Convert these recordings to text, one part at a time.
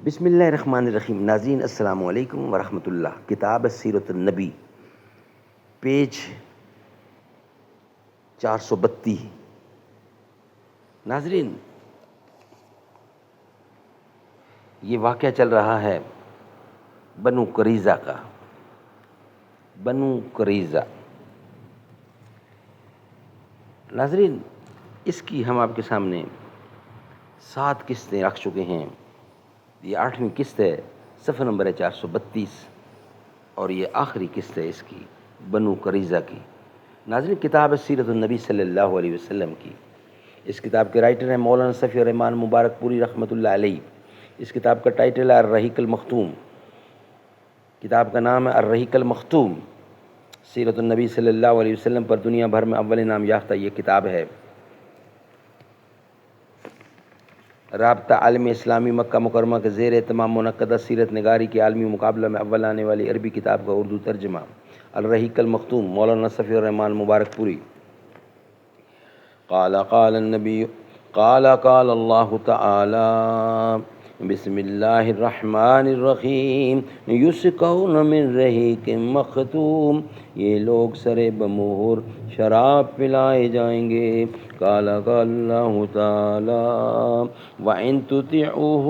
بسم اللہ الرحمن الرحیم۔ ناظرین السلام علیکم ورحمۃ اللہ۔ کتاب سیرت النبی، پیج 432۔ ناظرین، یہ واقعہ چل رہا ہے بنو قریظہ کا۔ بنو قریظہ، ناظرین اس کی ہم آپ کے سامنے 7 قسطیں رکھ چکے ہیں۔ یہ 8ویں قسط ہے، صفحہ نمبر ہے 432، اور یہ آخری قسط ہے اس کی، بنو قریظہ کی۔ ناظرین، کتاب سیرت النبی صلی اللہ علیہ وسلم کی۔ اس کتاب کے رائٹر ہیں مولانا صفی الرحمان مبارک پوری رحمۃ اللہ علیہ۔ اس کتاب کا ٹائٹل ہے الرحیق المختوم۔ کتاب کا نام ہے الرحیق المختوم۔ سیرت النبی صلی اللہ علیہ وسلم پر دنیا بھر میں اول نام یافتہ یہ کتاب ہے۔ رابطہ عالم اسلامی مکہ مکرمہ کے زیر اہتمام منعقدہ سیرت نگاری کے عالمی مقابلہ میں اول آنے والی عربی کتاب کا اردو ترجمہ الرحیق المختوم، مولانا صفی الرحمان مبارک پوری۔ قال النبی، قال اللہ تعالی، بسم اللہ الرحمن الرحیم، یسقون من رحیق مختوم، یہ لوگ سر بمہر شراب پلائے جائیں گے۔ قال اللہ تعالی، وَإِن تُطِعُوهُ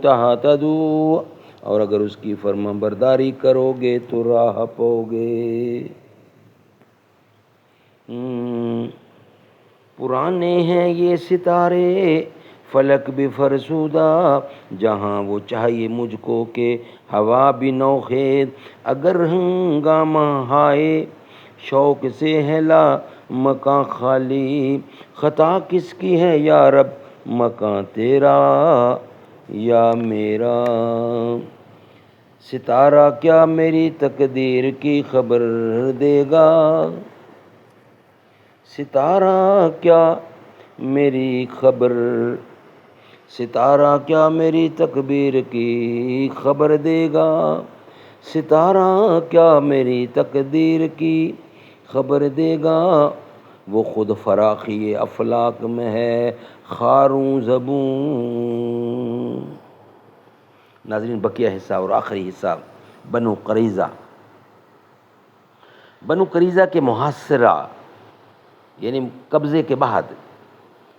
تَهْتَدُوا، اور اگر اس کی فرما برداری کرو گے تو راہ پاؤ گے۔ پرانے ہیں یہ ستارے فلک بھی فرسودہ، جہاں وہ چاہیے مجھ کو کہ ہوا بھی نوخیز، اگر ہنگامہ ہائے شوق سے ہے لا مکان خالی، خطا کس کی ہے یا رب مکان تیرا یا میرا، ستارہ کیا میری تقدیر کی خبر دے گا، ستارہ کیا میری خبر، ستارہ کیا میری تقدیر کی خبر دے گا، ستارہ کیا میری تقدیر کی خبر دے گا، وہ خود فراخی افلاک میں ہے خاروں زبوں۔ ناظرین، بقیہ حصہ اور آخری حصہ بنو قریظہ۔ بنو قریظہ کے محاصرہ یعنی قبضے کے بعد،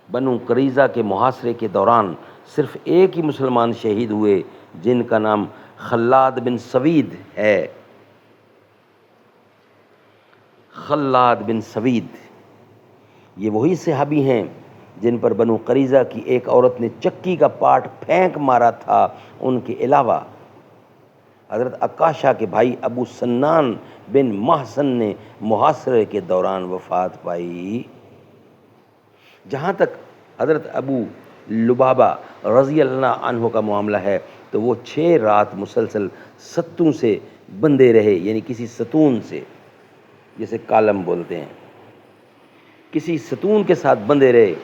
بنو قریظہ کے محاصرے کے دوران صرف ایک ہی مسلمان شہید ہوئے، جن کا نام خلاد بن سوید ہے۔ خلاد بن سوید، یہ وہی صحابی ہیں جن پر بنو قریظہ کی ایک عورت نے چکی کا پارٹ پھینک مارا تھا۔ ان کے علاوہ حضرت عکاشہ کے بھائی ابو سنان بن محسن نے محاصرے کے دوران وفات پائی۔ جہاں تک حضرت ابو لبابہ رضی اللہ عنہ کا معاملہ ہے تو وہ 6 رات مسلسل ستوں سے بندھے رہے، یعنی کسی ستون سے، جسے کالم بولتے ہیں، کسی ستون کے ساتھ بندھے رہے۔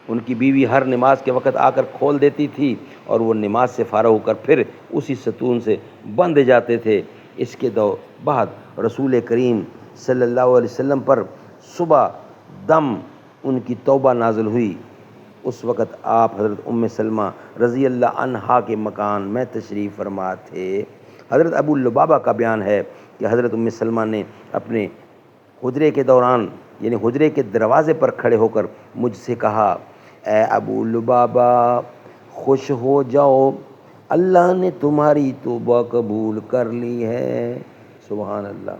ان کی بیوی ہر نماز کے وقت آ کر کھول دیتی تھی اور وہ نماز سے فارغ ہو کر پھر اسی ستون سے بندھ جاتے تھے۔ اس کے بعد رسول کریم صلی اللہ علیہ وسلم پر صبح دم ان کی توبہ نازل ہوئی۔ اس وقت آپ حضرت ام سلمہ رضی اللہ عنہا کے مکان میں تشریف فرما تھے۔ حضرت ابو لبابہ کا بیان ہے کہ حضرت ام سلمہ نے اپنے حجرے کے دوران، یعنی حجرے کے دروازے پر کھڑے ہو کر مجھ سے کہا، اے ابو لبابہ خوش ہو جاؤ، اللہ نے تمہاری توبہ قبول کر لی ہے۔ سبحان اللہ۔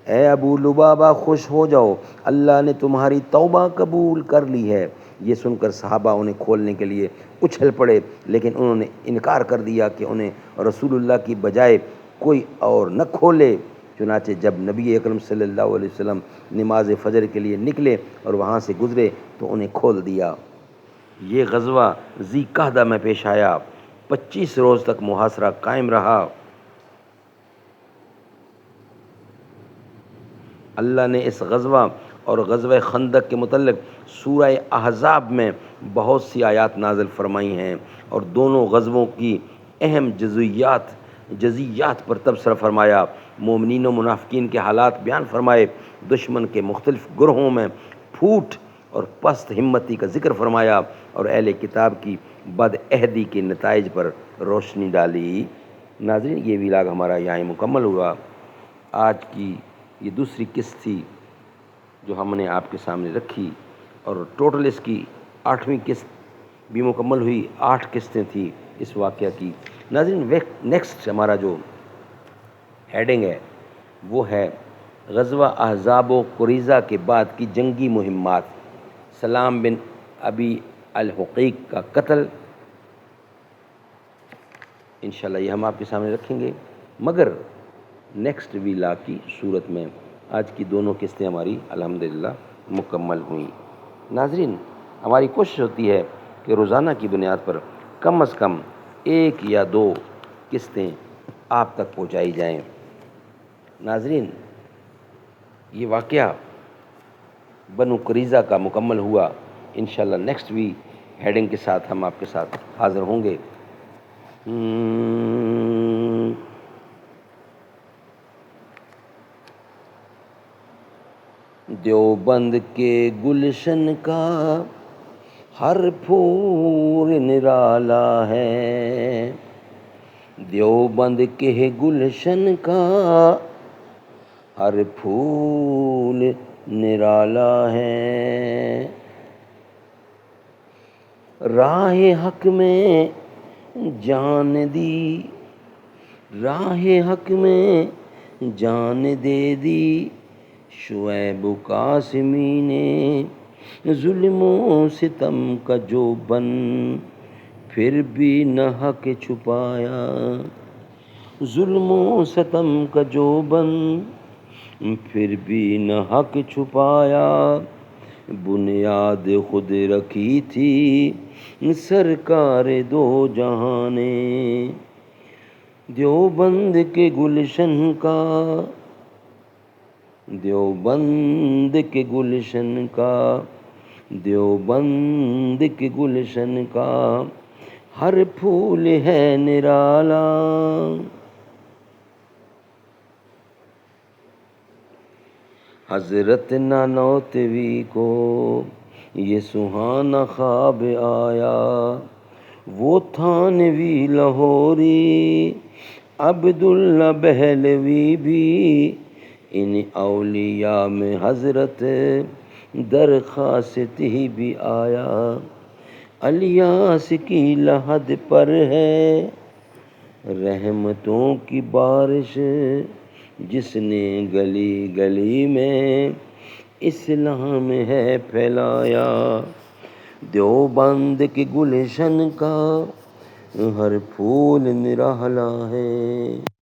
اے ابو لبابہ خوش ہو جاؤ، اللہ نے تمہاری توبہ قبول کر لی ہے۔ یہ سن کر صحابہ انہیں کھولنے کے لیے اچھل پڑے، لیکن انہوں نے انکار کر دیا کہ انہیں رسول اللہ کی بجائے کوئی اور نہ کھولے۔ چنانچہ جب نبی اکرم صلی اللہ علیہ وسلم نماز فجر کے لیے نکلے اور وہاں سے گزرے تو انہیں کھول دیا۔ یہ غزوہ ذی قعدہ میں پیش آیا۔ 25 روز تک محاصرہ قائم رہا۔ اللہ نے اس غزوہ اور غزوہ خندق کے متعلق سورہ احزاب میں بہت سی آیات نازل فرمائی ہیں اور دونوں غزووں کی اہم جزیات پر تبصرہ فرمایا، مومنین و منافقین کے حالات بیان فرمائے، دشمن کے مختلف گروہوں میں پھوٹ اور پست ہمتی کا ذکر فرمایا اور اہل کتاب کی بد عہدی کے نتائج پر روشنی ڈالی۔ ناظرین، یہ ولاگ ہمارا یہاں مکمل ہوا۔ آج کی یہ دوسری قسط تھی جو ہم نے آپ کے سامنے رکھی، اور ٹوٹل اس کی 8ویں قسط بھی مکمل ہوئی۔ 8 قسطیں تھیں اس واقعہ کی۔ ناظرین، نیکسٹ ہمارا جو ہیڈنگ ہے وہ ہے غزوہ احزاب و قریظہ کے بعد کی جنگی مہمات، سلام بن ابی الحقیق کا قتل۔ انشاءاللہ یہ ہم آپ کے سامنے رکھیں گے، مگر نیکسٹ ویلاگ کی صورت میں۔ آج کی دونوں قسطیں ہماری الحمدللہ مکمل ہوئیں۔ ناظرین، ہماری کوشش ہوتی ہے کہ روزانہ کی بنیاد پر کم از کم 1 یا 2 قسطیں آپ تک پہنچائی جائیں۔ ناظرین، یہ واقعہ بنو قریظہ کا مکمل ہوا۔ انشاءاللہ نیکسٹ وی ہیڈنگ کے ساتھ ہم آپ کے ساتھ حاضر ہوں گے۔ دیوبند کے گلشن کا ہر پھول نرالا ہے، دیوبند کے گلشن کا ہر پھول نرالا ہے، راہ حق میں جان دی، راہ حق میں جان دے دی، شعیب قاسمی نے ظلم و ستم کا جو بن پھر بھی نہ حق چھپایا، ظلم و ستم کا جو بن پھر بھی نہ حق چھپایا، بنیاد خود رکھی تھی سرکار دو جہاں نے، دیوبند کے گلشن کا، دیوبند کے گلشن کا، دیوبند کے گلشن کا ہر پھول ہے نرالا، حضرت نانوتوی کو یہ سہانا خواب آیا، وہ تھانوی لاہوری عبداللہ بہلوی بھی ان اولیاء میں حضرت درخواست ہی بھی آیا، الیاس کی لحد پر ہے رحمتوں کی بارش، جس نے گلی گلی میں اسلام ہے پھیلایا، دیوبند کے گلشن کا ہر پھول نرالا ہے۔